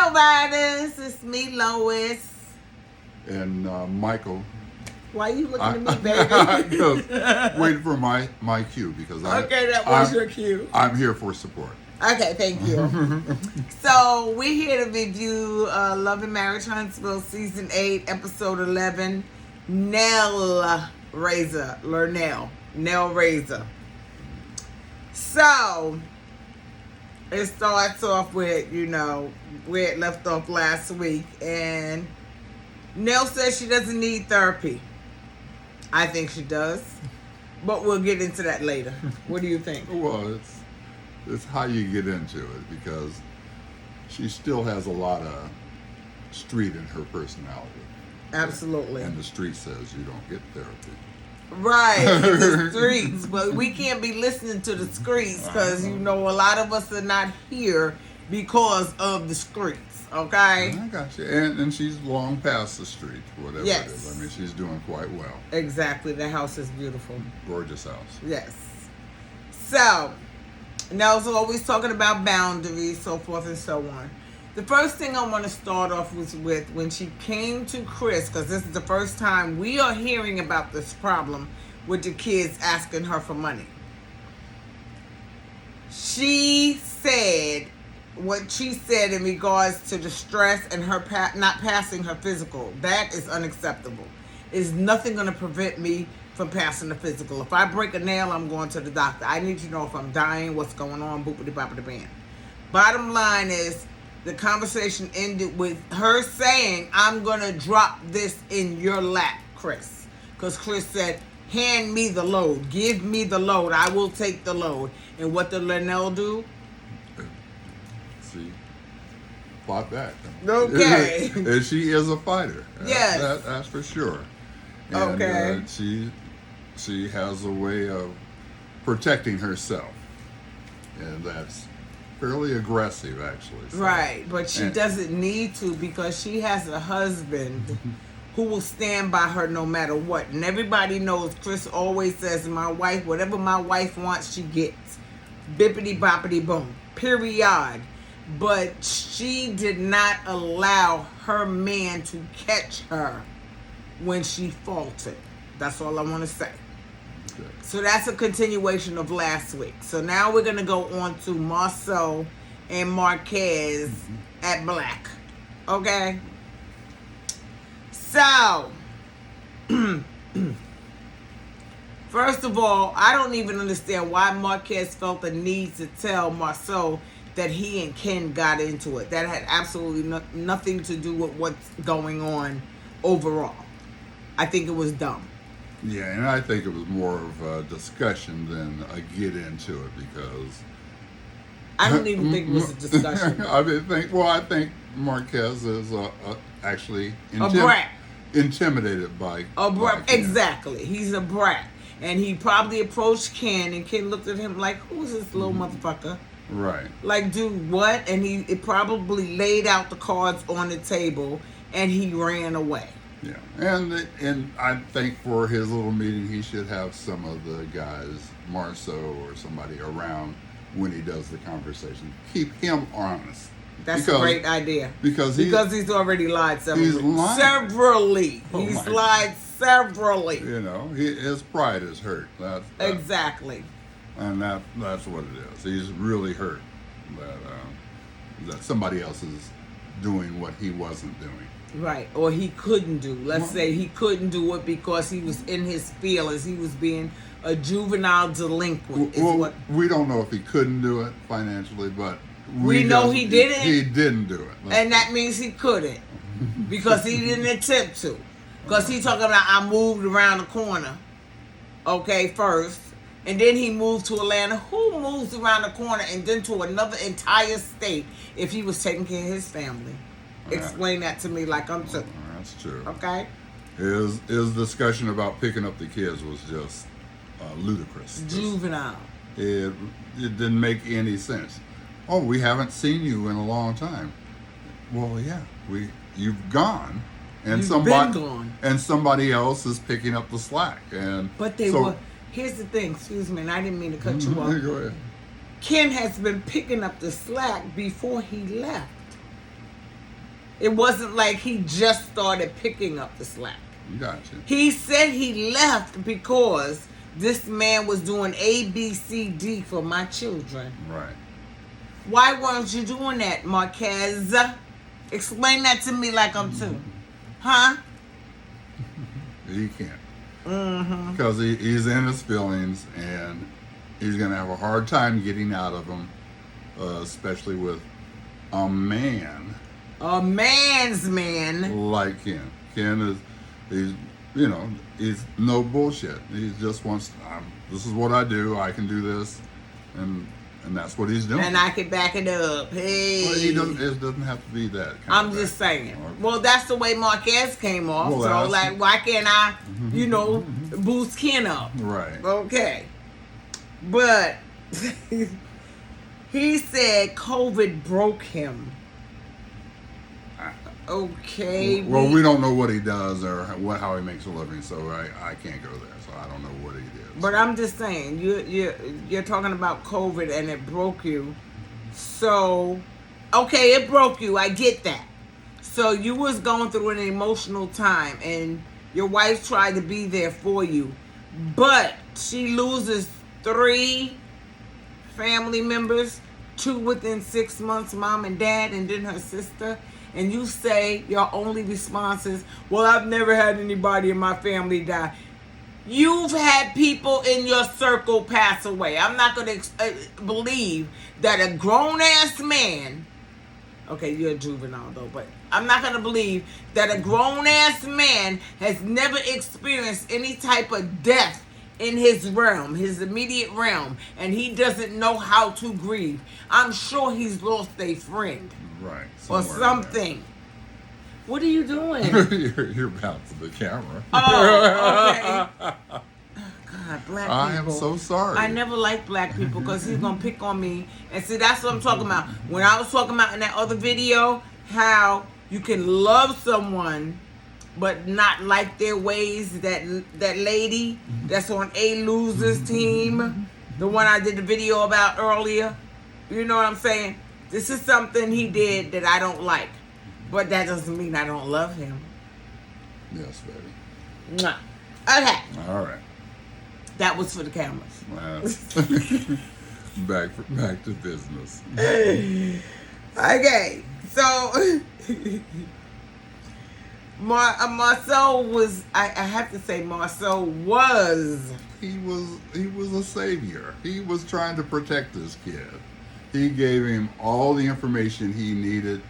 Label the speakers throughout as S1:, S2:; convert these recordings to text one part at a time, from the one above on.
S1: Hello, riders. It's me, Lois.
S2: And Michael.
S1: Why are you looking at me, baby?
S2: Waiting for my cue because
S1: that was your cue.
S2: I'm here for support.
S1: Okay, thank you. So we're here to review Love and Marriage Huntsville Season 8, Episode 11, Nell Razor. Nell Razor. So it starts off with, where it left off last week. And Nell says she doesn't need therapy. I think she does. But we'll get into that later. What do you think?
S2: Well, it's how you get into it because she still has a lot of street in her personality.
S1: Absolutely.
S2: And the street says you don't get therapy.
S1: Right, the streets. But we can't be listening to the streets because, a lot of us are not here because of the streets, okay?
S2: I got you. And she's long past the street, whatever
S1: yes.
S2: it is. I mean, she's doing quite well.
S1: Exactly. The house is beautiful.
S2: Gorgeous house.
S1: Yes. So, Nell's always talking about boundaries, so forth and so on. The first thing I want to start off was with when she came to Chris, because this is the first time we are hearing about this problem with the kids asking her for money. She said what she said in regards to the stress and her not passing her physical. That is unacceptable. There's nothing going to prevent me from passing the physical. If I break a nail, I'm going to the doctor. I need to know if I'm dying, what's going on, boopity-boppity-bam. Bottom line is, the conversation ended with her saying, I'm going to drop this in your lap, Chris. Because Chris said, hand me the load. Give me the load. I will take the load. And what did Nell do?
S2: See? Fought back.
S1: Okay.
S2: And she is a fighter.
S1: Yes.
S2: That's for sure. And,
S1: okay.
S2: She has a way of protecting herself. And that's fairly aggressive, actually. So.
S1: Right, but she doesn't need to because she has a husband who will stand by her no matter what. And everybody knows Chris always says, my wife, whatever my wife wants, she gets. Bippity boppity boom. Period. But she did not allow her man to catch her when she faltered. That's all I want to say. Okay. So that's a continuation of last week. So now we're going to go on to Marsau and Marquez at Black. Okay? So, first of all, I don't even understand why Marquez felt the need to tell Marsau that he and Ken got into it. That had absolutely nothing to do with what's going on overall. I think it was dumb.
S2: Yeah, and I think it was more of a discussion than a get into it because
S1: I don't even think it was a discussion.
S2: I think Marquez is actually
S1: a brat.
S2: Intimidated by
S1: a brat. Exactly, he's a brat, and he probably approached Ken, and Ken looked at him like, "Who's this little motherfucker?"
S2: Right.
S1: Like, dude, what? And it probably laid out the cards on the table, and he ran away.
S2: Yeah, and I think for his little meeting, he should have some of the guys, Marsau or somebody around when he does the conversation. Keep him honest.
S1: That's a great idea.
S2: Because
S1: he's already lied severally.
S2: He's lied.
S1: Severally.
S2: Oh
S1: he's lied severally.
S2: His pride is hurt.
S1: Exactly.
S2: And that's what it is. He's really hurt that somebody else is doing what he wasn't doing.
S1: Right, or he couldn't do. Let's say he couldn't do it because he was in his feelings. He was being a juvenile delinquent.
S2: We don't know if he couldn't do it financially, but
S1: we know he didn't.
S2: He didn't do it.
S1: And that means he couldn't because he didn't attempt to. Because he talking about, I moved around the corner, first. And then he moved to Atlanta. Who moves around the corner and then to another entire state if he was taking care of his family? Explain that to me like I'm two.
S2: That's true.
S1: Okay?
S2: His discussion about picking up the kids was just ludicrous.
S1: Juvenile.
S2: It didn't make any sense. Oh, we haven't seen you in a long time. Well, yeah, you've gone, and
S1: been gone,
S2: and somebody else is picking up the slack.
S1: But they were. Here's the thing. Excuse me, and I didn't mean to cut you off.
S2: Go ahead.
S1: Ken has been picking up the slack before he left. It wasn't like he just started picking up the slack.
S2: Gotcha.
S1: He said he left because this man was doing A, B, C, D for my children.
S2: Right.
S1: Why weren't you doing that, Marquez? Explain that to me like I'm two. Huh?
S2: He can't. Because he's in his feelings, and he's going to have a hard time getting out of them, especially with a man.
S1: A man's man.
S2: Like Ken. Ken he's no bullshit. He just wants, this is what I do, I can do this, and that's what he's doing.
S1: And I can back it up. Hey.
S2: Well, it doesn't have to be that kind
S1: I'm just saying. Well, that's the way Marquez came off.
S2: Well,
S1: so, like, why can't I, boost Ken up?
S2: Right.
S1: Okay. But he said COVID broke him. Okay.
S2: Well, we don't know what he does or how he makes a living, so I can't go there. So I don't know what he did.
S1: But I'm just saying, you're talking about COVID and it broke you. So, okay, it broke you. I get that. So you was going through an emotional time, and your wife tried to be there for you, but she loses 3 family members, 2 within 6 months, mom and dad, and then her sister. And you say your only response is, well, I've never had anybody in my family die. You've had people in your circle pass away. I'm not going to believe that a grown-ass man, okay, you're a juvenile though, but I'm not going to believe that a grown-ass man has never experienced any type of death in his realm, his immediate realm, and he doesn't know how to grieve. I'm sure he's lost a friend.
S2: Right.
S1: Or something. What are you doing?
S2: You're bouncing the camera.
S1: Oh, okay. Oh, God, black people.
S2: I am so sorry.
S1: I never liked black people because he's going to pick on me. And see, that's what I'm talking about. When I was talking about in that other video, how you can love someone but not like their ways, that lady that's on A Loser's team, the one I did the video about earlier. You know what I'm saying? This is something he did that I don't like. But that doesn't mean I don't love him.
S2: Yes, baby.
S1: Mwah. Okay.
S2: All right.
S1: That was for the cameras.
S2: Back to business.
S1: Okay. So, Marsau was, I have to say, Marsau was.
S2: He was a savior. He was trying to protect this kid. He gave him all the information he needed,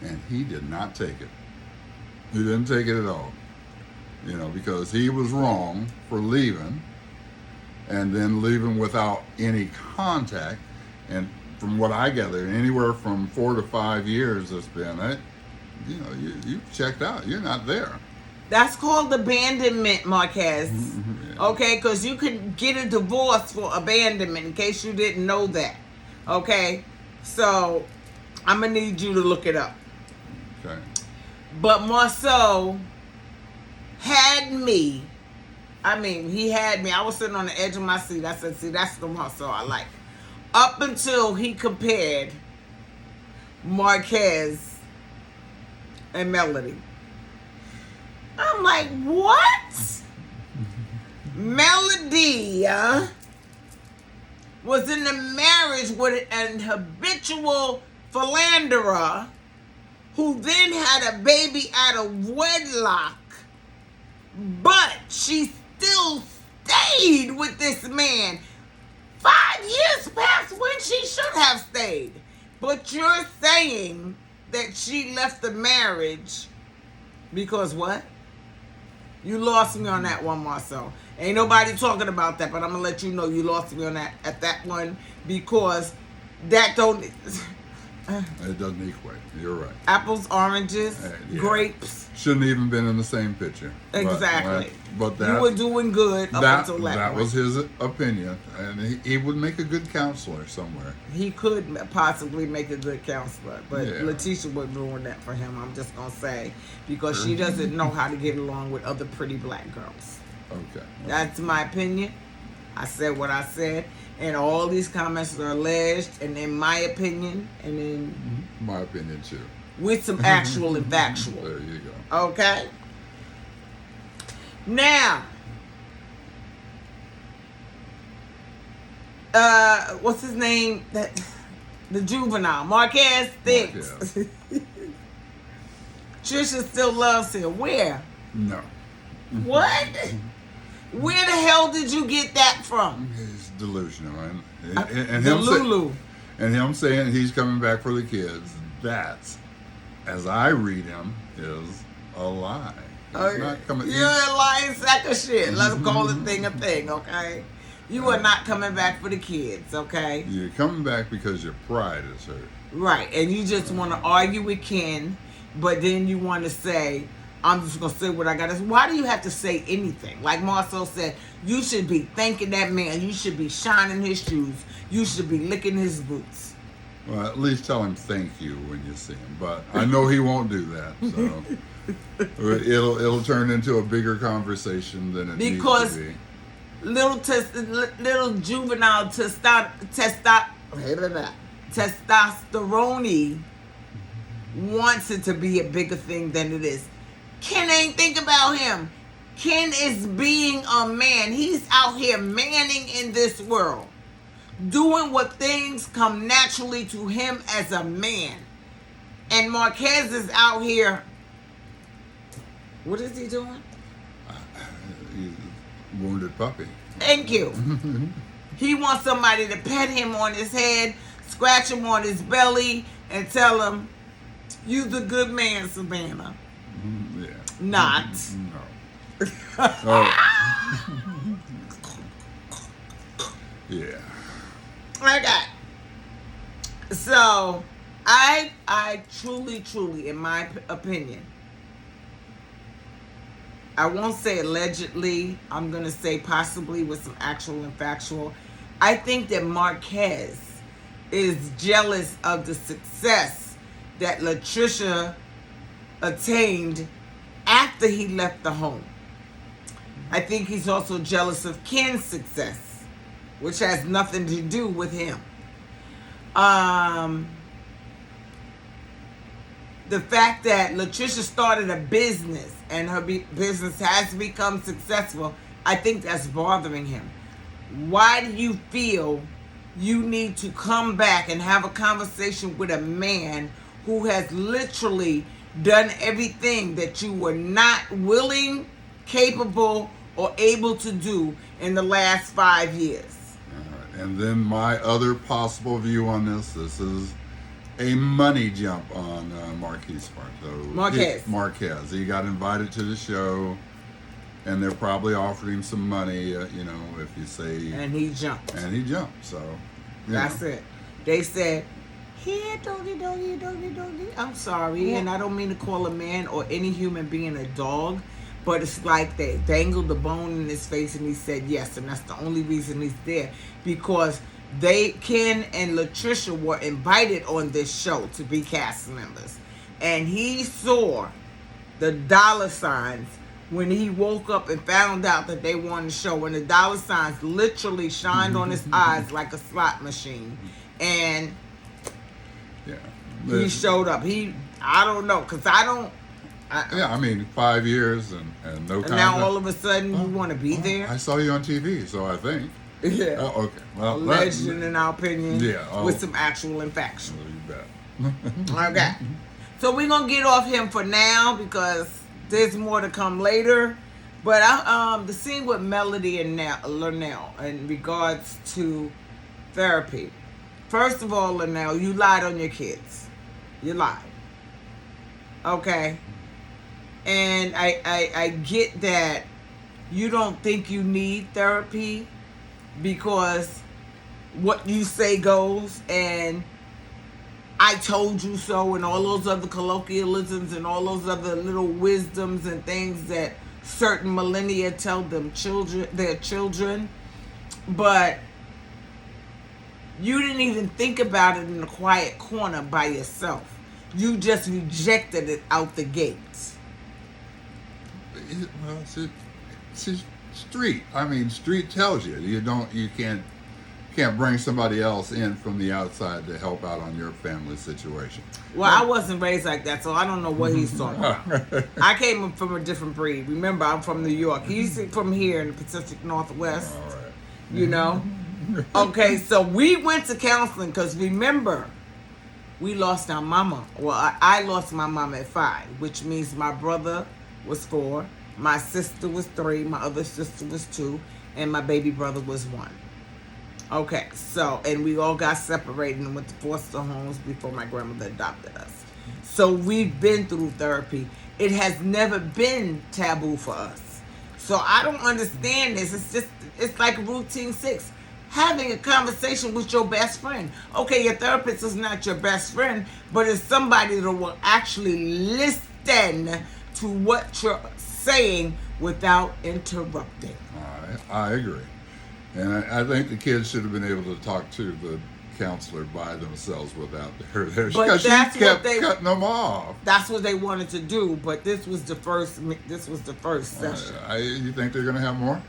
S2: and he did not take it. He didn't take it at all. Because he was wrong for leaving, and then leaving without any contact. And from what I gather, anywhere from 4 to 5 years it's been, you checked out. You're not there.
S1: That's called abandonment, Marquez.
S2: Yeah.
S1: Okay, because you can get a divorce for abandonment, in case you didn't know that. Okay, so I'm gonna need you to look it up.
S2: Okay.
S1: But Marsau had me. I mean, he had me. I was sitting on the edge of my seat. I said, see, that's the Marsau I like. Up until he compared Marquez and Melody. I'm like, what? Melody was in a marriage with an habitual philanderer who then had a baby out of wedlock, but she still stayed with this man. 5 years passed when she should have stayed. But you're saying that she left the marriage because what? You lost me on that one, Marsau. Ain't nobody talking about that, but I'm going to let you know you lost me on that at that one, because that don't...
S2: It doesn't equate. You're right.
S1: Apples, oranges, grapes.
S2: Shouldn't even been in the same picture.
S1: Exactly.
S2: But that,
S1: you were doing good up until
S2: that was his opinion, and he would make a good counselor somewhere.
S1: He could possibly make a good counselor, but LaTricia would ruin that for him, I'm just going to say, because she doesn't know how to get along with other pretty black girls.
S2: Okay.
S1: That's my opinion. I said what I said, and all these comments are alleged, and in my opinion, and in...
S2: My opinion, too.
S1: with some actual and factual.
S2: There you go.
S1: Okay? Now, what's his name? The juvenile, Marquez thinks Trisha still loves him. Where?
S2: No.
S1: What? Where the hell did you get that from?
S2: He's delusional, and
S1: Lulu.
S2: And him saying he's coming back for the kids. That's, as I read him, is a lie. He's not coming.
S1: You're a lying sack of shit. Let's call a thing, okay? You are not coming back for the kids, okay?
S2: You're coming back because your pride is hurt.
S1: Right, and you just want to argue with Ken, but then you want to say, I'm just going to say what I got to say. Why do you have to say anything? Like Marsau said, you should be thanking that man. You should be shining his shoes. You should be licking his boots.
S2: Well, at least tell him thank you when you see him. But I know he won't do that, so it'll turn into a bigger conversation than it needs to be.
S1: Little juvenile testosterone wants it to be a bigger thing than it is. Ken ain't think about him. Ken is being a man. He's out here manning in this world, doing what things come naturally to him as a man. And Marquez is out here. What is he doing?
S2: He's a wounded puppy.
S1: Thank you. He wants somebody to pet him on his head, scratch him on his belly, and tell him, "You're the good man, Savannah."
S2: Yeah.
S1: Not.
S2: No. Oh. Yeah.
S1: Okay. So, I truly, in my opinion, I won't say allegedly, I'm going to say possibly with some actual and factual. I think that Marquez is jealous of the success that LaTricia attained after he left the home. I think he's also jealous of Ken's success, which has nothing to do with him. The fact that LaTricia started a business and her business has become successful, I think that's bothering him. Why do you feel you need to come back and have a conversation with a man who has literally done everything that you were not willing, capable, or able to do in the last 5 years?
S2: All right. And then my other possible view on this is a money jump on Marquez's part. So Marquez. He got invited to the show, and they're probably offering him some money, if you say.
S1: And he jumped.
S2: So
S1: that's it. They said, "Here, doggy. I'm sorry, and I don't mean to call a man or any human being a dog, but it's like they dangled the bone in his face, and he said yes, and that's the only reason he's there, because Ken and LaTricia were invited on this show to be cast members, and he saw the dollar signs when he woke up and found out that they won the show, and the dollar signs literally shined on his eyes like a slot machine, and he showed up. I don't know, because I don't.
S2: 5 years and no contact.
S1: And now all of a sudden you want to be there?
S2: I saw you on TV, so I think.
S1: Yeah.
S2: Oh, okay. Well,
S1: legend in our opinion.
S2: Yeah.
S1: With some actual and factual.
S2: You bet.
S1: Okay. So we're going to get off him for now because there's more to come later. But the scene with Melody and Nell in regards to therapy. First of all, Nell, you lied on your kids. You lied. Okay? And I get that you don't think you need therapy because what you say goes, and I told you so, and all those other colloquialisms and all those other little wisdoms and things that certain millennia tell their children. But you didn't even think about it in a quiet corner by yourself. You just rejected it out the gates.
S2: Well, it's street. I mean, street tells you. You can't can't bring somebody else in from the outside to help out on your family situation.
S1: Well, I wasn't raised like that, so I don't know what he's talking about. I came from a different breed. Remember, I'm from New York. He's from here in the Pacific Northwest.
S2: All right.
S1: You know? Okay, so we went to counseling because remember, we lost our mama. Well, I lost my mama at 5, which means my brother was 4, my sister was 3, my other sister was 2, and my baby brother was 1. Okay, so, and we all got separated and went to foster homes before my grandmother adopted us. So we've been through therapy. It has never been taboo for us. So I don't understand this. It's like routine 6. Having a conversation with your best friend. Okay, your therapist is not your best friend, but it's somebody that will actually listen to what you're saying without interrupting.
S2: I agree. And I think the kids should have been able to talk to the counselor by themselves without her there.
S1: But
S2: she
S1: that's
S2: kept
S1: what they
S2: cutting them off.
S1: That's what they wanted to do, but this was the first session.
S2: You think they're going to have more?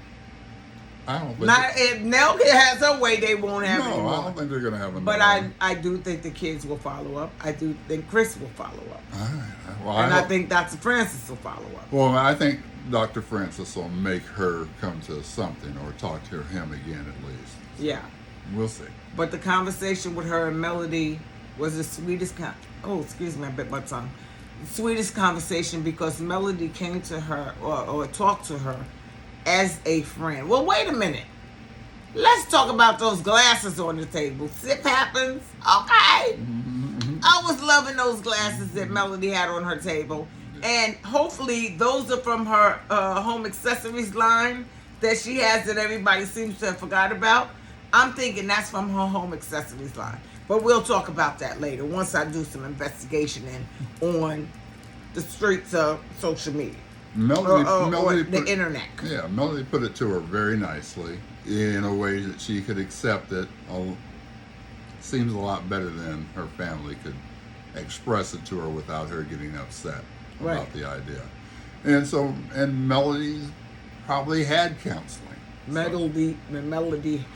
S2: I don't think.
S1: Not if Nell has her way, they won't have any
S2: No,
S1: more.
S2: I don't think they're going to have another.
S1: But I do think the kids will follow up. I do think Chris will follow up.
S2: All right. Well,
S1: And I think Dr. Francis will follow up.
S2: Well, I think Dr. Francis will make her come to something or talk to him again at least.
S1: Yeah.
S2: We'll see.
S1: But the conversation with her and Melody was the sweetest excuse me, I bit my tongue. The sweetest conversation because Melody came to her or talked to her as a friend. Well, wait a minute. Let's talk about those glasses on the table. Sip happens, okay? I was loving those glasses that Melody had on her table. And hopefully those are from her home accessories line that she has that everybody seems to have forgot about. I'm thinking that's from her home accessories line. But we'll talk about that later once I do some investigation on the streets of social media. Melody the internet.
S2: Yeah, Melody put it to her very nicely in a way that she could accept it. Seems a lot better than her family could express it to her without her getting upset about the idea. And Melody's probably had counseling.
S1: Melody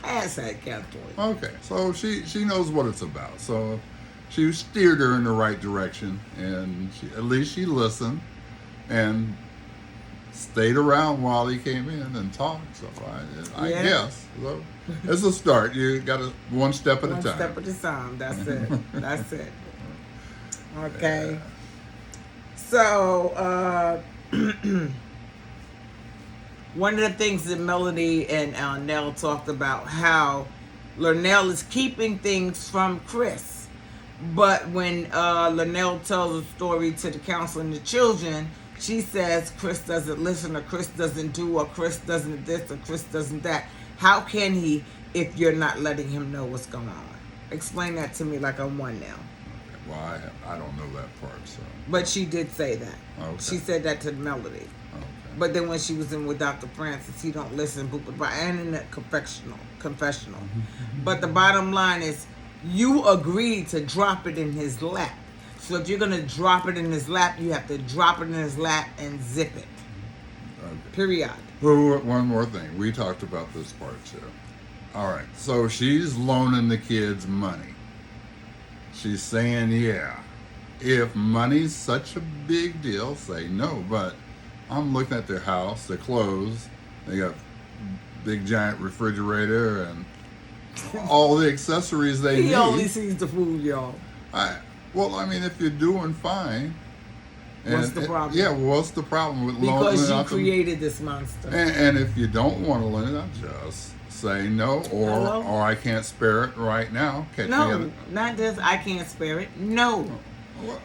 S1: has had counseling.
S2: Okay, so she knows what it's about. So she steered her in the right direction, and at least she listened and stayed around while he came in and talked. So I guess so it's a start. You got to one step at a time.
S1: One step at a time. That's it. That's it. Okay.
S2: Yeah.
S1: So one of the things that Melody and Nell talked about how Nell is keeping things from Chris. But when Nell tells a story to the counselor and the children, she says Chris doesn't listen, or Chris doesn't do, or Chris doesn't this, or Chris doesn't that. How can he if you're not letting him know what's going on? Explain that to me like I'm one now.
S2: Okay. Well, I don't know that part. So.
S1: But she did say that.
S2: Okay.
S1: She said that to Melody.
S2: Okay.
S1: But then when she was in with Dr. Francis, he don't listen, and in the confessional. But the bottom line is, you agreed to drop it in his lap. So if you're going to drop it in his lap, you have to drop it in his lap and zip it.
S2: Okay.
S1: Period.
S2: Well, one more thing. We talked about this part too. All right. So she's loaning the kids money. She's saying, yeah, if money's such a big deal, say no. But I'm looking at their house, their clothes. They got big giant refrigerator and all the accessories they need.
S1: He only sees the food, y'all.
S2: Well, I mean, if you're doing fine.
S1: What's the problem?
S2: Yeah, what's the problem with loaning?
S1: Because you created this monster.
S2: And if you don't want to loan it, just say no, or I can't spare it right now.
S1: No, not just I can't spare it. No.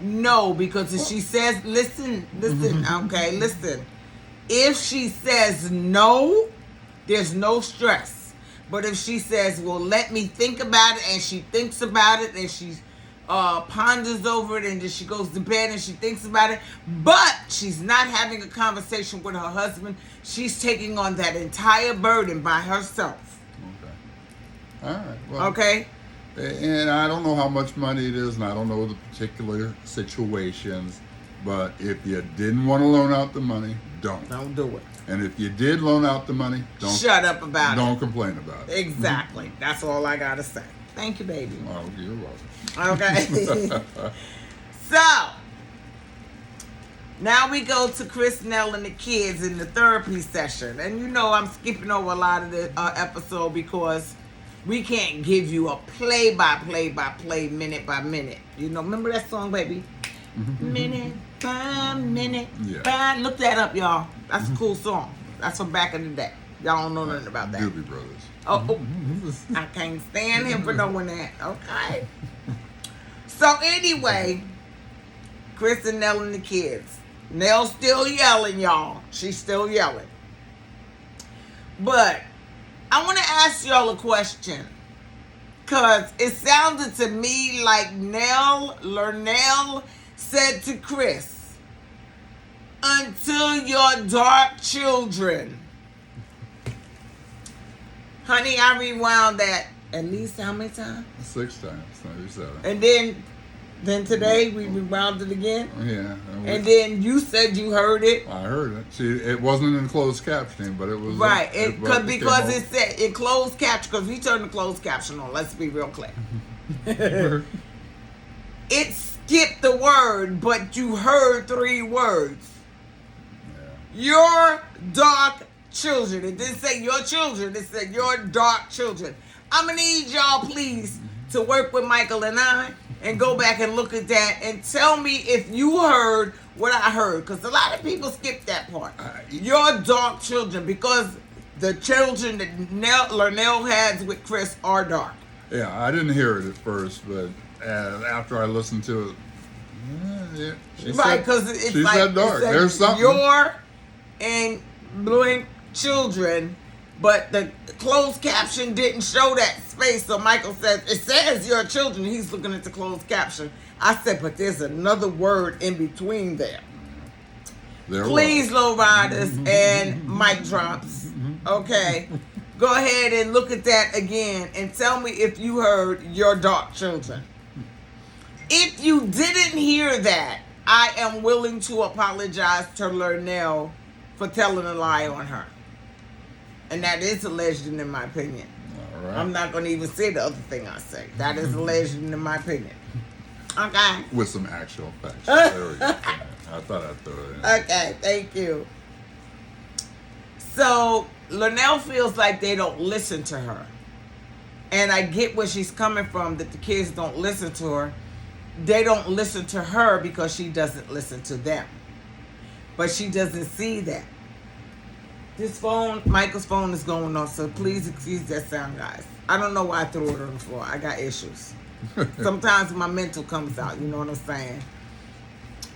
S1: No, because if she says, listen, okay, listen. If she says no, there's no stress. But if she says, well, let me think about it, and she thinks about it, and she ponders over it, and then she goes to bed and she thinks about it, but she's not having a conversation with her husband, she's taking on that entire burden by herself.
S2: Okay. All right. Well,
S1: okay.
S2: And I don't know how much money it is, and I don't know the particular situations, But if you didn't want to loan out the money, don't.
S1: Don't do it.
S2: And if you did loan out the money, don't
S1: shut up about it.
S2: Don't complain about it.
S1: Exactly. That's all I gotta say. Thank you, baby.
S2: Oh, you're welcome.
S1: Okay. So now we go to Chris, Nell, and the kids in the therapy session. And you know I'm skipping over a lot of the episode because we can't give you a play-by-play, minute by minute. You know, remember that song, baby? Minute by minute.
S2: Yeah.
S1: Look that up, y'all. That's a cool song. That's from back in the day. Y'all don't know nothing about that.
S2: Doobie Brothers.
S1: Oh, I can't stand him for knowing that. Okay. So anyway, Chris and Nell and the kids. Nell's still yelling, y'all. She's still yelling. But I want to ask y'all a question. Because it sounded to me like Nell said to Chris, until your dark children. Honey, I rewound that at least how many times?
S2: 6 times, maybe 7.
S1: And then today we rewound it again?
S2: Yeah.
S1: And then you said you heard it?
S2: I heard it. See, it wasn't in closed captioning, but it was...
S1: Right, because it said in closed caption, because we turned the closed caption on, let's be real clear. It skipped the word, but you heard 3 words.
S2: Yeah.
S1: Your dark children. It didn't say your children. It said your dark children. I'm going to need y'all, please, to work with Michael and I and go back and look at that and tell me if you heard what I heard. Because a lot of people skip that part. Your dark children. Because the children that Nell has with Chris are dark.
S2: Yeah, I didn't hear it at first, but after I listened to it, yeah, she
S1: right, because it's
S2: she
S1: like
S2: said dark. There's something.
S1: Your and blank children, but the closed caption didn't show that space. So Michael says, it says your children. He's looking at the closed caption. I said, but there's another word in between there. Please, low riders and mic drops. Okay. Go ahead and look at that again and tell me if you heard your dark children. If you didn't hear that, I am willing to apologize to Nell for telling a lie on her. And that is alleged in my opinion.
S2: All right.
S1: I'm not going to even say the other thing I say. That is alleged in my opinion. Okay.
S2: With some actual facts. There we go. I thought I'd throw it in.
S1: Okay, thank you. So, Nell feels like they don't listen to her. And I get where she's coming from, that the kids don't listen to her. They don't listen to her because she doesn't listen to them. But she doesn't see that. This phone, Michael's phone is going off, so please excuse that sound, guys. I don't know why I threw it on the floor. I got issues. Sometimes my mental comes out, you know what I'm saying?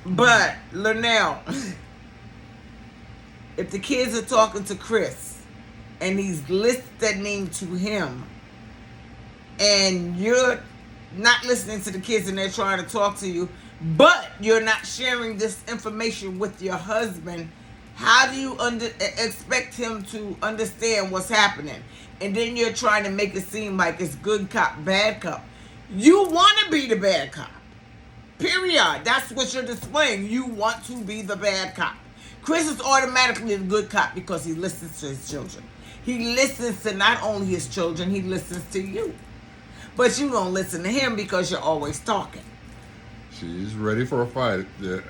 S1: But, Nell, if the kids are talking to Chris and he's listening to him and you're not listening to the kids and they're trying to talk to you, but you're not sharing this information with your husband, how do you expect him to understand what's happening? And then you're trying to make it seem like it's good cop, bad cop. You want to be the bad cop. Period. That's what you're displaying. You want to be the bad cop. Chris is automatically the good cop because he listens to his children. He listens to not only his children, he listens to you. But you don't listen to him because you're always talking.
S2: She's ready for a fight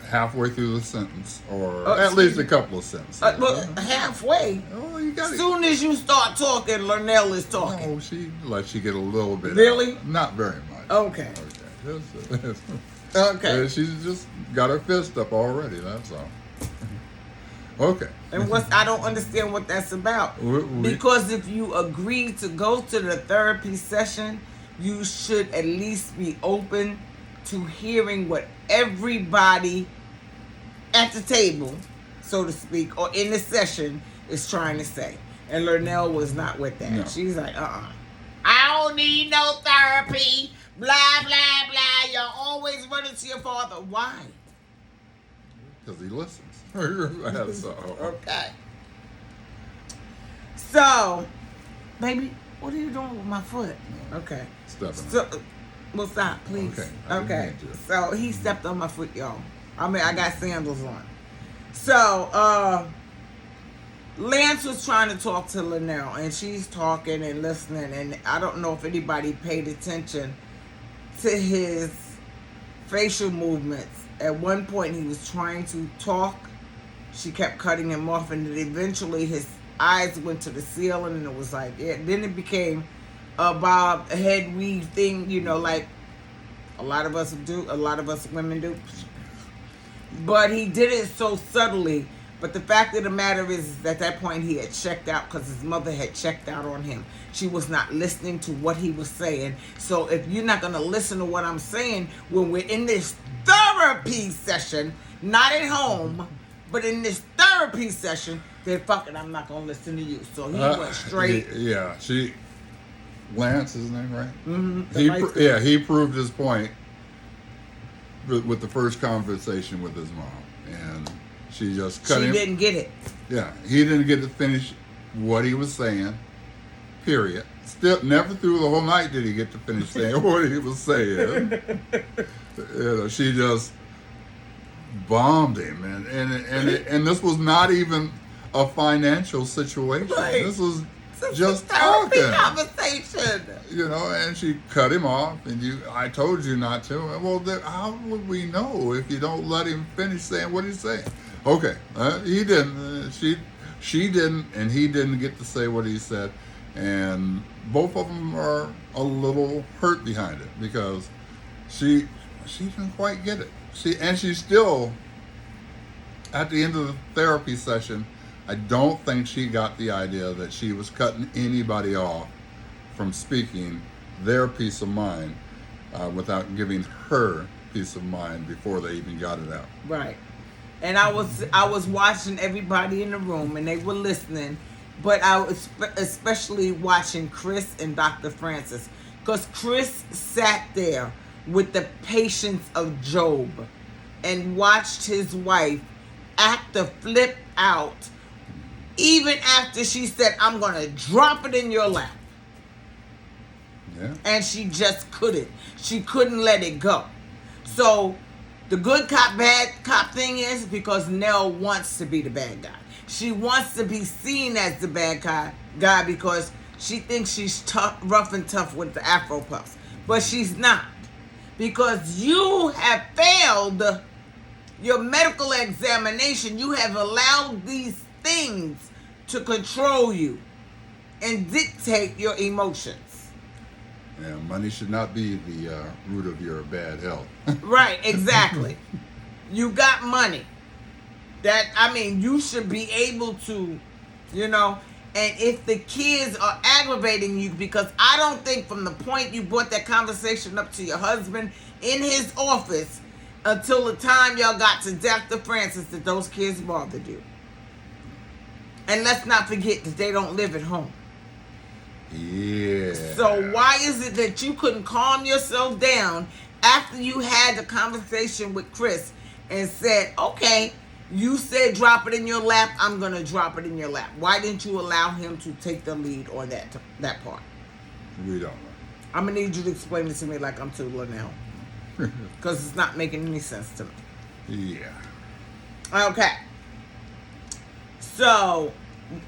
S2: halfway through the sentence, or at least a couple of sentences.
S1: Well, halfway.
S2: Oh, you got it.
S1: As soon as you start talking, Nell is talking.
S2: No, she lets you get a little bit.
S1: Really?
S2: Out. Not very much.
S1: Okay.
S2: Okay.
S1: Okay.
S2: She's just got her fist up already. That's all. Okay.
S1: And I don't understand what that's about. Because if you agree to go to the therapy session, you should at least be open to hearing what everybody at the table, so to speak, or in the session is trying to say. And Nell was not with that. No. She's like, I don't need no therapy. Blah, blah, blah. You're always running to your father. Why?
S2: Because he listens.
S1: Okay. So, baby, what are you doing with my foot? Okay.
S2: Stepping.
S1: So, well, stop, please.
S2: Okay.
S1: Okay. So he stepped on my foot, y'all. I mean, I got sandals on. So, Lance was trying to talk to Nell, and she's talking and listening, and I don't know if anybody paid attention to his facial movements. At one point, he was trying to talk. She kept cutting him off, and then eventually his eyes went to the ceiling, and it was like, yeah. Then it became a bob head weave thing, you know, like a lot of us do, a lot of us women do. But he did it so subtly. But the fact of the matter is at that point he had checked out because his mother had checked out on him. She was not listening to what he was saying. So if you're not going to listen to what I'm saying when we're in this therapy session, not at home, but in this therapy session, then fuck it, I'm not going to listen to you. So he went straight.
S2: Lance is his name, right?
S1: Mm-hmm.
S2: He proved his point with the first conversation with his mom. And she just cut him.
S1: She didn't get it.
S2: Yeah, he didn't get to finish what he was saying, period. Still, never through the whole night did he get to finish saying what he was saying. She just bombed him. And this was not even a financial situation.
S1: Right.
S2: This was
S1: It's
S2: just
S1: a therapy
S2: talking.
S1: conversation.
S2: And she cut him off, and I told you not to. Well, how would we know if you don't let him finish saying what he's saying? Okay, he didn't. She didn't, and he didn't get to say what he said, and both of them are a little hurt behind it because she didn't quite get it. She still, at the end of the therapy session, I don't think she got the idea that she was cutting anybody off from speaking their peace of mind without giving her peace of mind before they even got it out.
S1: Right. And I was watching everybody in the room, and they were listening, but I was especially watching Chris and Dr. Francis, because Chris sat there with the patience of Job and watched his wife act the flip out, even after she said, "I'm going to drop it in your lap."
S2: Yeah.
S1: And she just couldn't. She couldn't let it go. So the good cop, bad cop thing is because Nell wants to be the bad guy. She wants to be seen as the bad guy because she thinks she's tough, rough and tough with the Afro puffs. But she's not. Because you have failed your medical examination. You have allowed these things to control you and dictate your emotions.
S2: Yeah, money should not be the root of your bad health.
S1: Right, exactly. You got money. You should be able to, and if the kids are aggravating you, because I don't think from the point you brought that conversation up to your husband in his office until the time y'all got to Dr. Francis that those kids bothered you. And let's not forget that they don't live at home.
S2: Yeah.
S1: So why is it that you couldn't calm yourself down after you had the conversation with Chris and said, okay, you said drop it in your lap, I'm going to drop it in your lap. Why didn't you allow him to take the lead on that part?
S2: We don't know.
S1: I'm going to need you to explain it to me like I'm to Linnell. Because it's not making any sense to me.
S2: Yeah.
S1: Okay. So,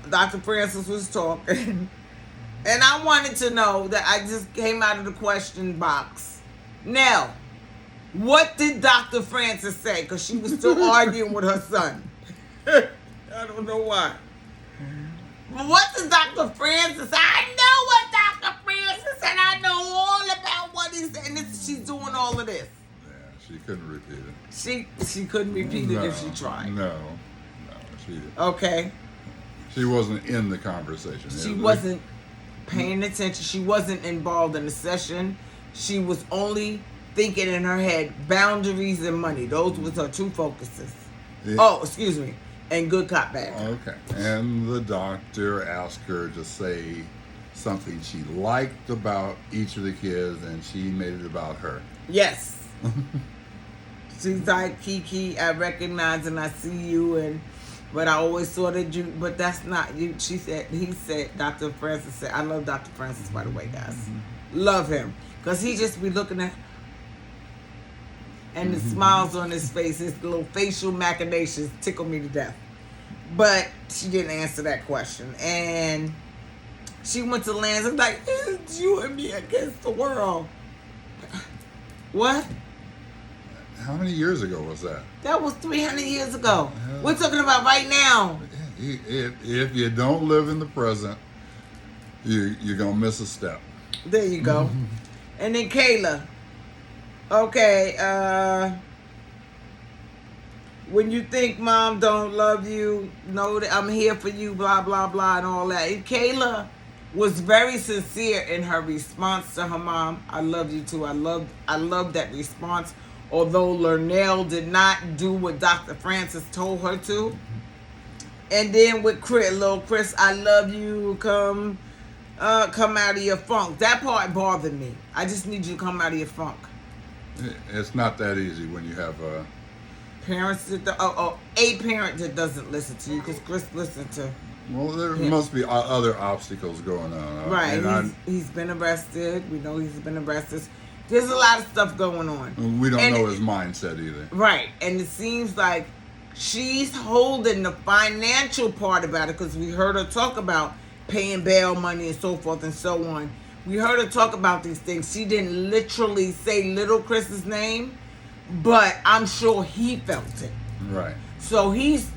S1: Dr. Francis was talking. And I wanted to know that I just came out of the question box. Nell, what did Dr. Francis say? Because she was still arguing with her son. I don't know why. But what did Dr. Francis say? I know what Dr. Francis said. I know all about what he said. And she's doing all of this.
S2: Yeah, she couldn't repeat it.
S1: She couldn't repeat it if she tried.
S2: No, she didn't.
S1: Okay.
S2: She wasn't in the conversation.
S1: She wasn't paying attention. She wasn't involved in the session. She was only thinking in her head boundaries and money. Those was her two focuses.
S2: Yeah.
S1: Oh, excuse me. And good cop, bad cop.
S2: Okay. And the doctor asked her to say something she liked about each of the kids, and she made it about her.
S1: Yes. She's like, Kiki, I recognize and I see you, but I always saw that you, but that's not you. He said, Dr. Francis said, I love Dr. Francis, by the way, guys. Mm-hmm. Love him. Because he just be looking at, and the smiles on his face, his little facial machinations tickle me to death. But she didn't answer that question. And she went to Lance and like, it's you and me against the world. What?
S2: How many years ago was that?
S1: That was 300 years ago. We're talking about right now.
S2: If you don't live in the present, you're going to miss a step.
S1: There you go. And then Kayla. Okay, when you think mom don't love you, know that I'm here for you, blah, blah, blah, and all that. And Kayla was very sincere in her response to her mom. I love you too. I love that response. Although Nell did not do what Dr. Francis told her to. And then with little Chris, I love you, come out of your funk. That part bothered me. I just need you to come out of your funk.
S2: It's not that easy when you have
S1: parents that a parent that doesn't listen to you, because Chris listened to.
S2: Well, there must be other obstacles going on.
S1: Right. He's been arrested. We know he's been arrested. There's a lot of stuff going on.
S2: We don't know his mindset either.
S1: Right. And it seems like she's holding the financial part about it, because we heard her talk about paying bail money and so forth and so on. We heard her talk about these things. She didn't literally say little Chris's name, but I'm sure he felt it.
S2: Right.
S1: So he's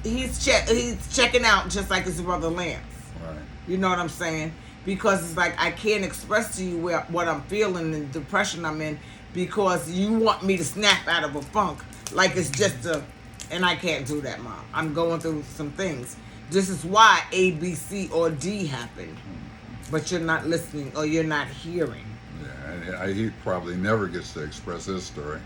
S1: checking out just like his brother Lance.
S2: Right.
S1: You know what I'm saying? Because it's like I can't express to you what I'm feeling and the depression I'm in, because you want me to snap out of a funk like it's just and I can't do that, Mom. I'm going through some things. This is why A, B, C, or D happened. But you're not listening or you're not hearing.
S2: Yeah, he probably never gets to express his story.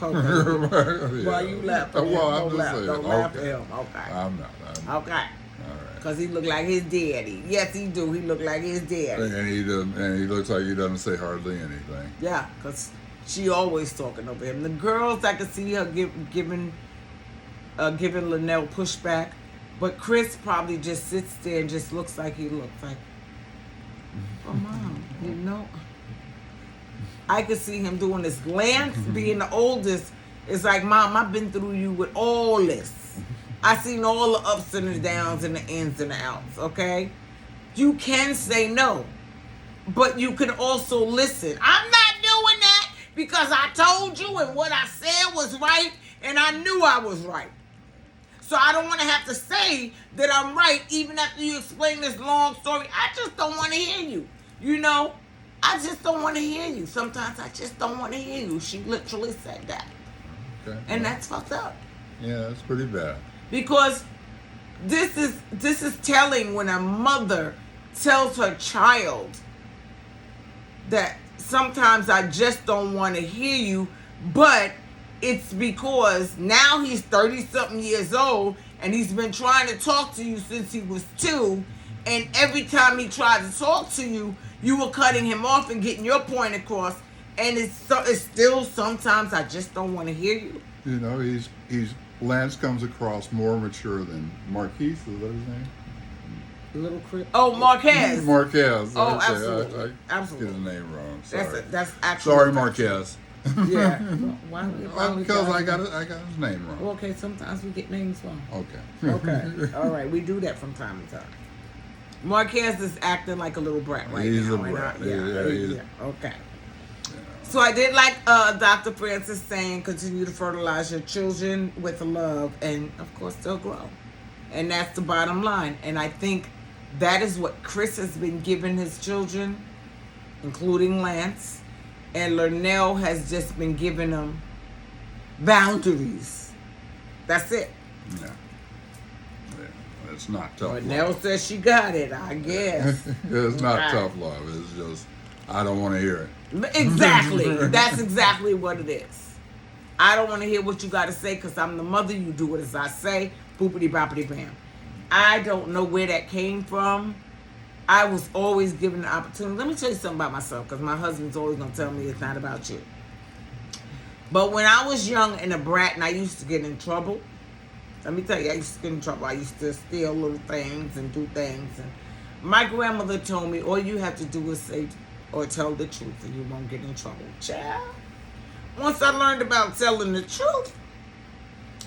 S1: Okay.
S2: Yeah.
S1: Well, you laugh at him. Don't laugh at him. Okay.
S2: I'm not.
S1: Okay.
S2: All right.
S1: Because he look like his daddy. Yes, he do. He look like his daddy.
S2: And he looks like he doesn't say hardly anything.
S1: Yeah, because she always talking over him. The girls, I could see her giving Linnell pushback. But Chris probably just sits there and just looks like he looks like, oh, Mom, you know. I could see him doing this. Lance, being the oldest, is like, Mom, I've been through you with all this. I seen all the ups and the downs and the ins and the outs, okay? You can say no, but you can also listen. I'm not doing that because I told you and what I said was right, and I knew I was right. So I don't want to have to say that I'm right even after you explain this long story. I just don't want to hear you. You know, I just don't want to hear you. Sometimes I just don't want to hear you. She literally said that.
S2: Okay.
S1: And that's fucked up.
S2: Yeah, that's pretty bad.
S1: Because this is telling when a mother tells her child that sometimes I just don't want to hear you, but it's because now he's 30-something years old and he's been trying to talk to you since he was 2, and every time he tried to talk to you, you were cutting him off and getting your point across, and it's still sometimes I just don't want to hear you.
S2: You know, Lance comes across more mature than Marquise, is that his name?
S1: Little Chris. Oh, Marquez.
S2: Marquez.
S1: Oh, absolutely.
S2: I
S1: Absolutely.
S2: get his name wrong. Sorry.
S1: That's actually.
S2: Sorry, Marquez.
S1: Yeah. Why
S2: because I got his name wrong.
S1: Okay, sometimes we get names wrong.
S2: Okay.
S1: Okay. All right, we do that from time to time. Marquez is acting like a little brat right
S2: He's
S1: now.
S2: a brat.
S1: Yeah. Okay. So I did like Dr. Francis saying, continue to fertilize your children with love, and of course they'll grow. And that's the bottom line. And I think that is what Chris has been giving his children, including Lance. And Nell has just been giving them boundaries. That's it.
S2: Yeah. It's not tough love.
S1: Nell says she got it, I guess.
S2: It's not tough love. It's just, I don't want to hear it.
S1: Exactly. That's exactly what it is. I don't want to hear what you got to say because I'm the mother. You do it as I say. Boopity boppity bam. I don't know where that came from. I was always given the opportunity. Let me tell you something about myself, because my husband's always going to tell me it's not about you. But when I was young and a brat and I used to get in trouble, let me tell you, I used to get in trouble. I used to steal little things and do things. And my grandmother told me, all you have to do is say or tell the truth and you won't get in trouble. Child. once I learned about telling the truth,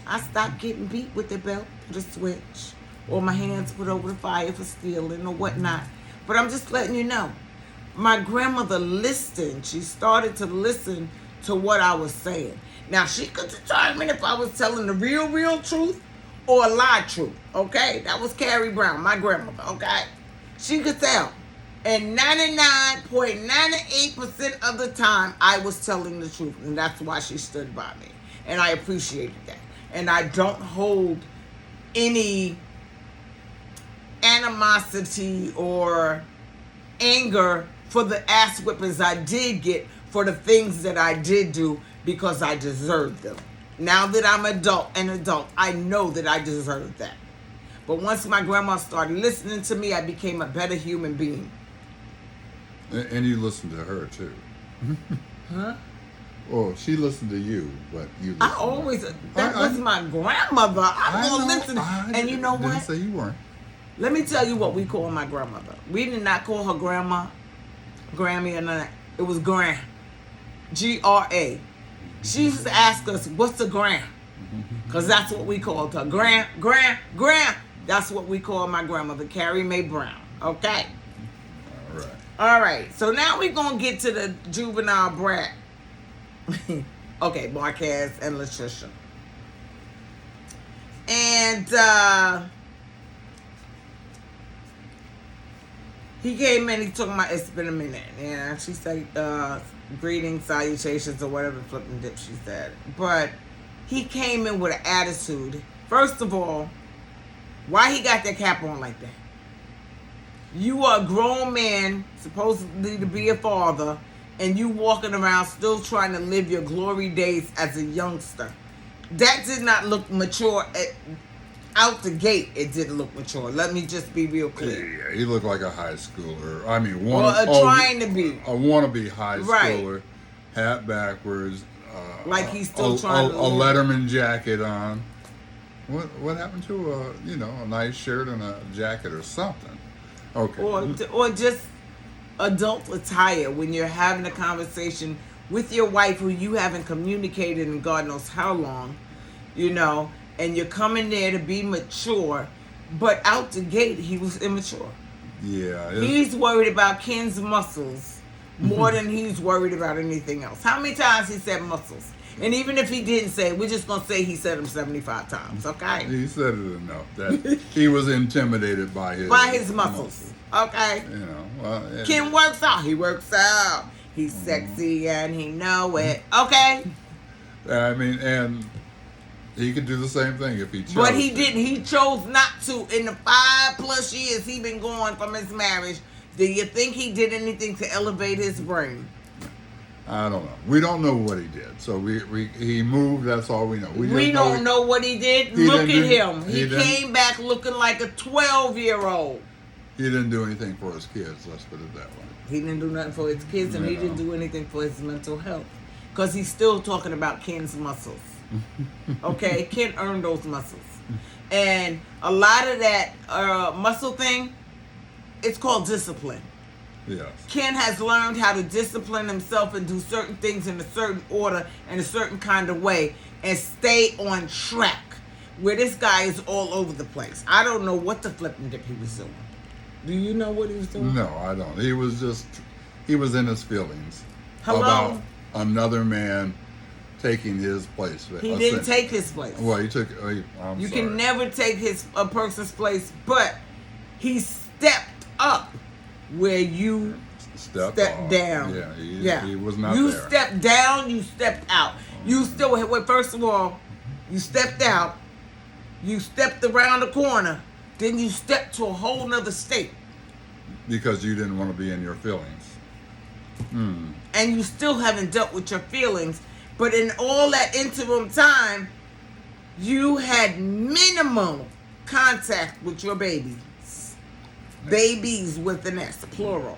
S1: I stopped getting beat with the belt for the switch, or my hands put over the fire for stealing or whatnot. But I'm just letting you know, my grandmother listened. She started to listen to what I was saying. Now, she could determine if I was telling the real truth or a lie truth, okay? That was Carrie Brown, my grandmother, okay? She could tell. And 99.98% of the time, I was telling the truth. And that's why she stood by me. And I appreciated that. And I don't hold any animosity or anger for the ass whippings I did get for the things that I did do, because I deserved them. Now that I'm an adult, I know that I deserved that. But once my grandma started listening to me, I became a better human being.
S2: And you listened to her too.
S1: Huh?
S2: Well, she listened to you, but you listened
S1: I always, that was my grandmother. I'm going to listen. And you know what?
S2: Didn't say you weren't.
S1: Let me tell you what we call my grandmother. We did not call her grandma, Grammy, or none of that. It was Gran. G-R-A. She used to ask us, what's a gram? Because that's what we called her. Gram. That's what we call my grandmother, Carrie Mae Brown. Okay?
S2: All right.
S1: All right. So now we're going to get to the juvenile brat. Okay, Marquez and LaTricia. And he came in, he took my, it's been a minute. And she said, greetings, salutations, or whatever flipping dip she said. But he came in with an attitude. First of all, why he got that cap on like that? You are a grown man, supposedly to be a father, and you walking around still trying to live your glory days as a youngster. That did not look mature. Out the gate, it didn't look mature. Let me just be real clear.
S2: Yeah, he looked like a high schooler. I mean,
S1: trying to be.
S2: A wannabe high schooler.
S1: Right.
S2: Hat backwards.
S1: Like he's still trying to
S2: a Letterman jacket on. What happened to a nice shirt and a jacket or something? Okay.
S1: Or just adult attire when you're having a conversation with your wife who you haven't communicated in God knows how long, and you're coming there to be mature, but out the gate he was immature.
S2: Yeah.
S1: He's worried about Ken's muscles more than he's worried about anything else. How many times he said muscles? And even if he didn't say it, we're just going to say he said them 75 times, okay?
S2: He said it enough that he was intimidated by his
S1: muscles. Okay?
S2: Well,
S1: Ken works out. He works out. He's sexy and he know it. Okay?
S2: I mean, and he could do the same thing if he chose.
S1: But he didn't. He chose not to. In the 5+ years he been going from his marriage, do you think he did anything to elevate his brain?
S2: I don't know. We don't know what he did. So he moved. That's all we know.
S1: We don't know what he did. Look at him. He came back looking like a 12-year-old.
S2: He didn't do anything for his kids. Let's put it that way.
S1: He didn't do nothing for his kids, and he didn't do anything for his mental health. Because he's still talking about Ken's muscles. Okay? Ken earned those muscles. And a lot of that muscle thing, it's called discipline.
S2: Yes.
S1: Ken has learned how to discipline himself and do certain things in a certain order and a certain kind of way and stay on track. Where this guy is all over the place. I don't know what the flipping dip he was doing. Do you know what he was doing?
S2: No, I don't. He was in his feelings.
S1: Hello?
S2: About another man taking his place.
S1: He didn't take his place.
S2: Well, he took.
S1: You can never take a person's place, but he stepped up where you stepped down.
S2: Yeah, he was not
S1: you
S2: there.
S1: You stepped down, you stepped out. You still, first of all, you stepped out, you stepped around the corner, then you stepped to a whole nother state.
S2: Because you didn't want to be in your feelings.
S1: And you still haven't dealt with your feelings, but in all that interim time, you had minimal contact with your babies. Babies with an S, plural.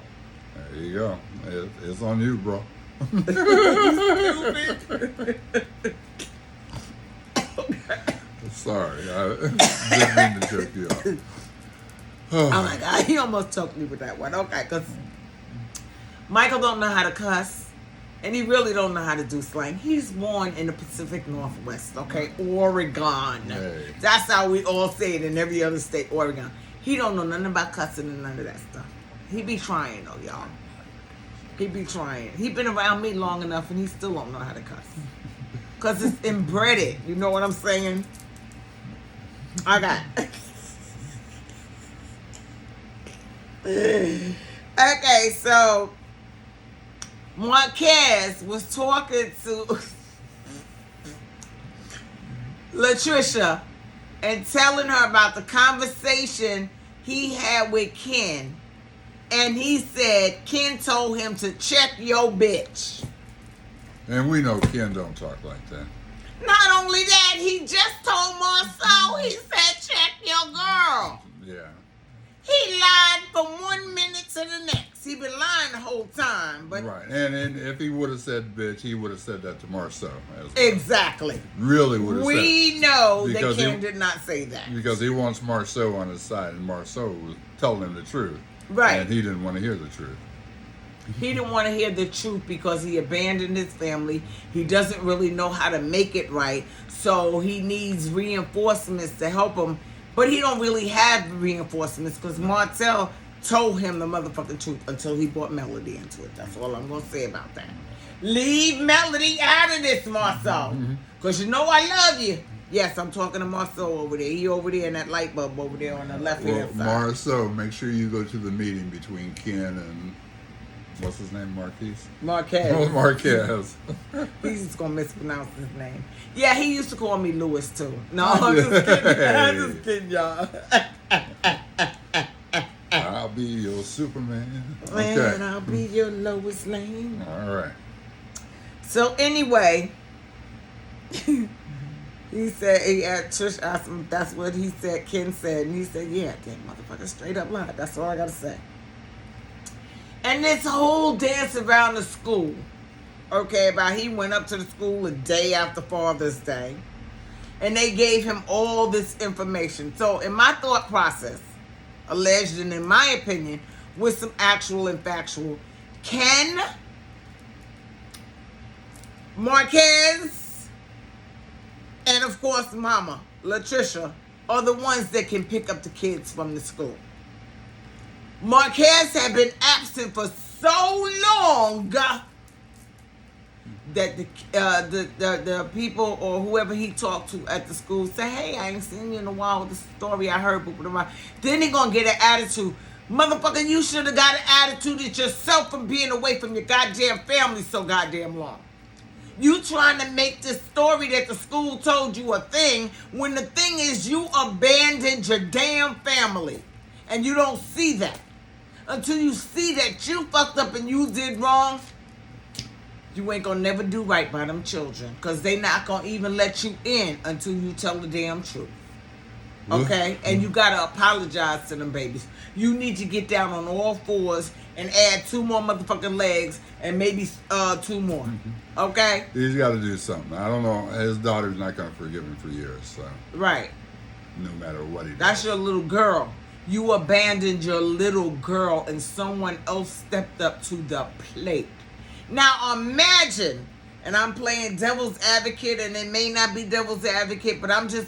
S2: There you go. It's on you, bro. Sorry, I didn't mean to choke you up.
S1: Oh my God, he almost choked me with that one. Okay, because Michael don't know how to cuss. And he really don't know how to do slang. He's born in the Pacific Northwest, okay? Oregon.
S2: Hey.
S1: That's how we all say it in every other state, Oregon. He don't know nothing about cussing and none of that stuff. He be trying, though, y'all. He be trying. He been around me long enough, and he still don't know how to cuss. Because it's inbred. You know what I'm saying? Okay. Okay, so Marquez was talking to LaTricia and telling her about the conversation he had with Ken. And he said Ken told him to check your bitch.
S2: And we know Ken don't talk like that.
S1: Not only that, he just told Marsau, he said check your girl.
S2: Yeah.
S1: He lied from 1 minute to the next. He been lying the whole time. But
S2: Right. And if he would have said bitch, he would have said that to Marsau as well.
S1: exactly.
S2: Really would have said.
S1: We know that
S2: Because
S1: Ken
S2: he-
S1: did not say that.
S2: Because he wants Marsau on his side, and Marsau was telling him the truth.
S1: Right.
S2: And he didn't want to hear the truth.
S1: He didn't want to hear the truth because he abandoned his family. He doesn't really know how to make it right. So he needs reinforcements to help him. But he don't really have reinforcements because Martell told him the motherfucking truth until he brought Melody into it. That's all I'm going to say about that. Leave Melody out of this, Marsau. Because you know I love you. Yes, I'm talking to Marsau over there. He over there in that light bulb over there on the left-hand
S2: Well,
S1: side.
S2: Marsau, make sure you go to the meeting between Ken and, what's his name, Marquez?
S1: Marquez.
S2: Oh, Marquez.
S1: He's just going to mispronounce his name. Yeah, he used to call me Lewis, too. No, I'm just kidding. I'm just kidding, y'all.
S2: I'll be your Superman.
S1: And
S2: Okay.
S1: I'll be your Lois Lane.
S2: All right.
S1: So anyway, he said, Trish asked him if that's what he said, Ken said. And he said, yeah, damn motherfucker, straight up lied. That's all I got to say. And this whole dance around the school, okay, about he went up to the school a day after Father's Day. And they gave him all this information. So in my thought process, alleged and in my opinion, with some actual and factual, Ken, Marquez, and of course Mama, LaTricia, are the ones that can pick up the kids from the school. Marquez had been absent for so long that the people or whoever he talked to at the school say, hey, I ain't seen you in a while with the story I heard. Then he gonna get an attitude. Motherfucker, you should have got an attitude at yourself from being away from your goddamn family so goddamn long. You trying to make this story that the school told you a thing when the thing is you abandoned your damn family. And you don't see that. Until you see that you fucked up and you did wrong, you ain't gonna never do right by them children. Because they not gonna even let you in until you tell the damn truth. Okay? And you gotta apologize to them babies. You need to get down on all fours and add 2 more motherfucking legs and maybe 2 more. Okay?
S2: He's got to do something. I don't know. His daughter's not going to forgive him for years, so
S1: Right.
S2: no matter what he does.
S1: That's your little girl. You abandoned your little girl and someone else stepped up to the plate. Now imagine, and I'm playing devil's advocate, and it may not be devil's advocate, but I'm just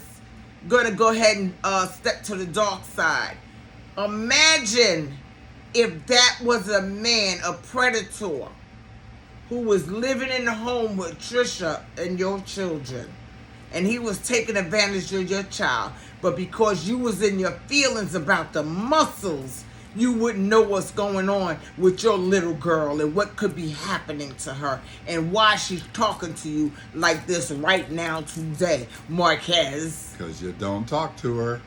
S1: going to go ahead and step to the dark side. Imagine if that was a man, a predator, who was living in the home with Trisha and your children, and he was taking advantage of your child, but because you was in your feelings about the muscles, you wouldn't know what's going on with your little girl and what could be happening to her and why she's talking to you like this right now today, Marquez.
S2: Because you don't talk to her.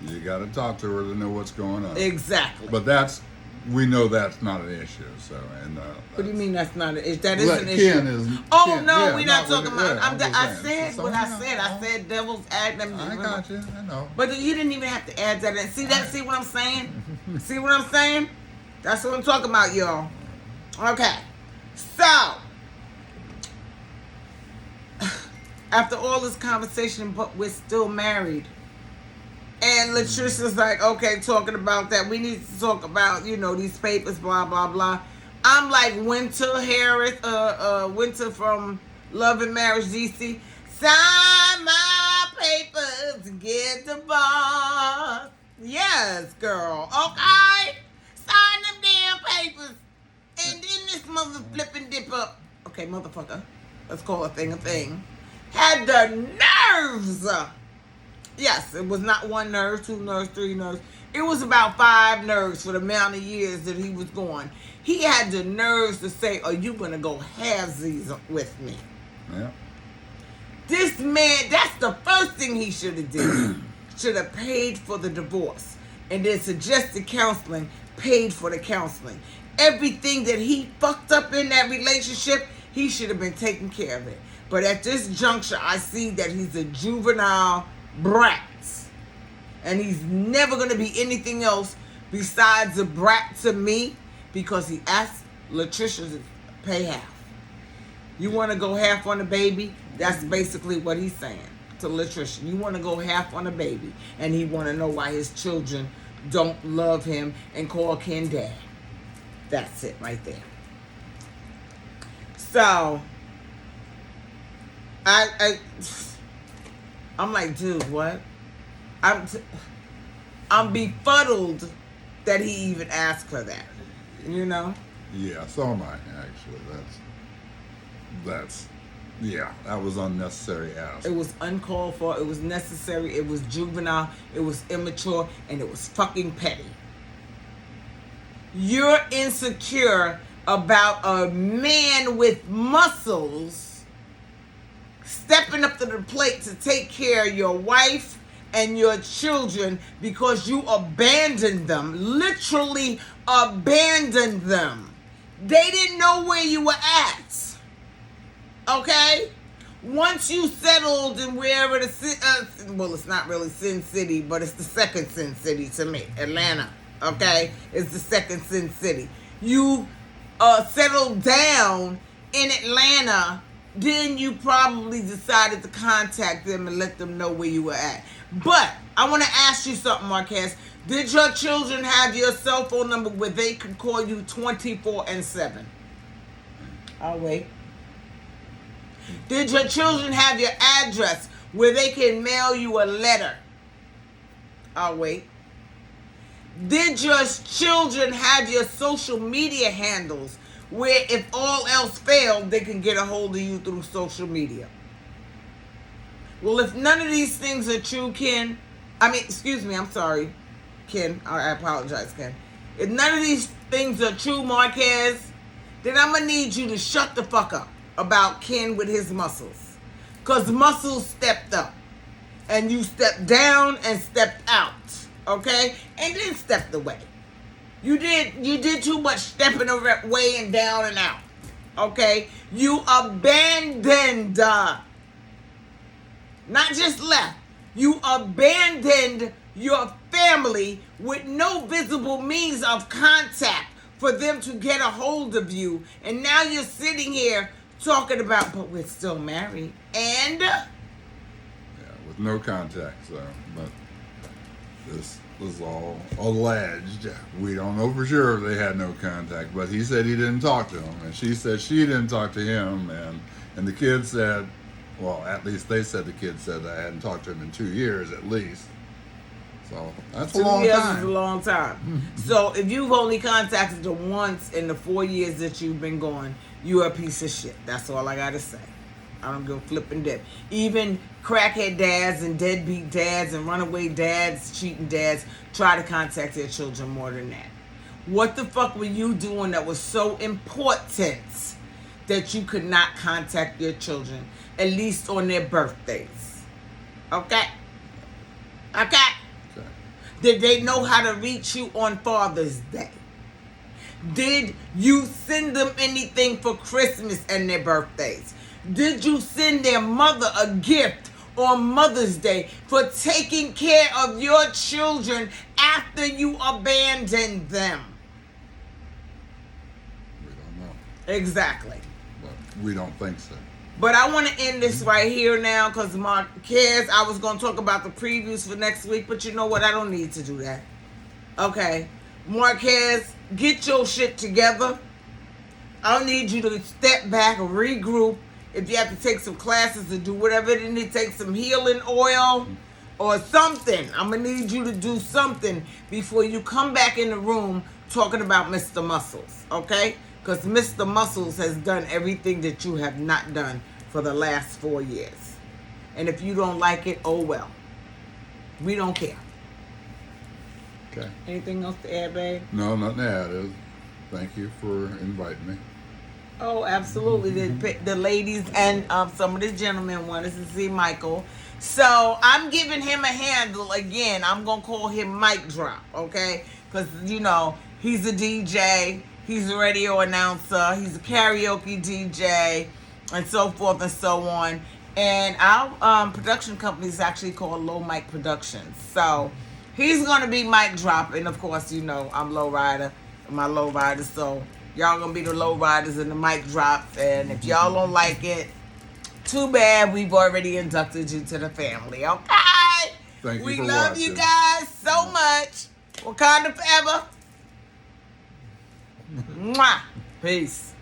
S2: You got to talk to her to know what's going on.
S1: Exactly.
S2: But we know that's not an issue. So, and
S1: what do you mean that's not an issue? That is
S2: Well,
S1: an
S2: Ken
S1: issue.
S2: is-
S1: Oh
S2: Ken-
S1: no,
S2: yeah,
S1: we're not
S2: not
S1: talking
S2: with-
S1: about.
S2: yeah, I'm
S1: I
S2: just
S1: said
S2: saying.
S1: what
S2: So,
S1: I said. I said devil's advocate.
S2: I got you. I know.
S1: But you didn't even have to add that in. See that? See what I'm saying? See what I'm saying? That's what I'm talking about, y'all. Okay. So, after all this conversation, but we're still married. And LaTricia's like, okay, talking about that. We need to talk about, these papers, blah, blah, blah. I'm like Winter Harris, Winter from Love and Marriage DC. Sign my papers, get the boss. Yes, girl. Okay. Sign them damn papers. And then this mother flipping dip up. Okay, motherfucker. Let's call a thing. Had the nerves. Yes, it was not 1 nerve, 2 nerves, 3 nerves. It was about 5 nerves for the amount of years that he was gone. He had the nerves to say, are you going to go halvesies with me?
S2: Yeah.
S1: This man, that's the first thing he should have did. Should have paid for the divorce. And then suggested counseling, paid for the counseling. Everything that he fucked up in that relationship, he should have been taking care of it. But at this juncture, I see that he's a juvenile brat. And he's never going to be anything else besides a brat to me, because he asked LaTricia to pay half. You want to go half on the baby? That's basically what he's saying to LaTricia. You want to go half on the baby. And he want to know why his children don't love him and call Ken dad. That's it right there. So, I'm like, dude, what? I'm befuddled that he even asked for that. You know?
S2: Yeah, so am I, actually. That was unnecessary ask.
S1: It was uncalled for, it was necessary, it was juvenile, it was immature, and it was fucking petty. You're insecure about a man with muscles stepping up to the plate to take care of your wife and your children because you abandoned them. Literally abandoned them. They didn't know where you were at. Okay? Once you settled in wherever well, it's not really Sin City, but it's the second Sin City to me, Atlanta. Okay? It's the second Sin City. You settled down in Atlanta, then you probably decided to contact them and let them know where you were at. But I want to ask you something, Marquez. Did your children have your cell phone number where they could call you 24/7? I'll wait. Did your children have your address where they can mail you a letter? I'll wait. Did your children have your social media handles where if all else failed, they can get a hold of you through social media? Well, if none of these things are true, Ken, I'm sorry, Ken, I apologize, Ken. If none of these things are true, Marquez, then I'm going to need you to shut the fuck up about Ken with his muscles. Because muscles stepped up. And you stepped down and stepped out. Okay? And then stepped away. You did too much stepping away and down and out. Okay? You abandoned, not just left. You abandoned your family with no visible means of contact for them to get a hold of you. And now you're sitting here talking about, but we're still married. And?
S2: Yeah, with no contact, so, but this was all alleged. We don't know for sure if they had no contact, but he said he didn't talk to him, and she said she didn't talk to him, and the kid said, well, at least they said the kid said I hadn't talked to him in 2 years at least. So that's a long
S1: 2 years
S2: time.
S1: is a long time. So if you've only contacted them once in the 4 years that you've been gone, you're a piece of shit. That's all I gotta say. I don't give a flipping dip. Even crackhead dads and deadbeat dads and runaway dads, cheating dads, try to contact their children more than that. What the fuck were you doing that was so important that you could not contact your children, at least on their birthdays? Okay? Okay?
S2: Okay.
S1: Did they know how to reach you on Father's Day? Did you send them anything for Christmas and their birthdays? Did you send their mother a gift on Mother's Day for taking care of your children after you abandoned them?
S2: We don't know,
S1: Exactly.
S2: but we don't think so.
S1: But I want to end this right here now because Marquez, I was going to talk about the previews for next week, but you know what? I don't need to do that. Okay. Marquez, get your shit together. I need you to step back and regroup. If you have to take some classes to do whatever it is, take some healing oil or something. I'm going to need you to do something before you come back in the room talking about Mr. Muscles, okay? Because Mr. Muscles has done everything that you have not done for the last 4 years. And if you don't like it, oh well. We don't care.
S2: Okay.
S1: Anything else to add, babe?
S2: No, nothing to add. Thank you for inviting me.
S1: Oh, absolutely. The ladies and some of the gentlemen wanted to see Michael. So I'm giving him a handle again. I'm going to call him Mic Drop, okay? Because, you know, he's a DJ. He's a radio announcer. He's a karaoke DJ and so forth and so on. And our production company is actually called Low Mic Productions. So he's going to be Mic Drop. And, of course, you know, I'm Low Rider. My Low Riders. So y'all going to be the Low Riders and the Mic Drops. And if y'all don't like it, too bad. We've already inducted you to the family. Okay?
S2: Thank you
S1: we
S2: for
S1: love
S2: watching.
S1: you guys so much. Wakanda forever. Mwah. Peace.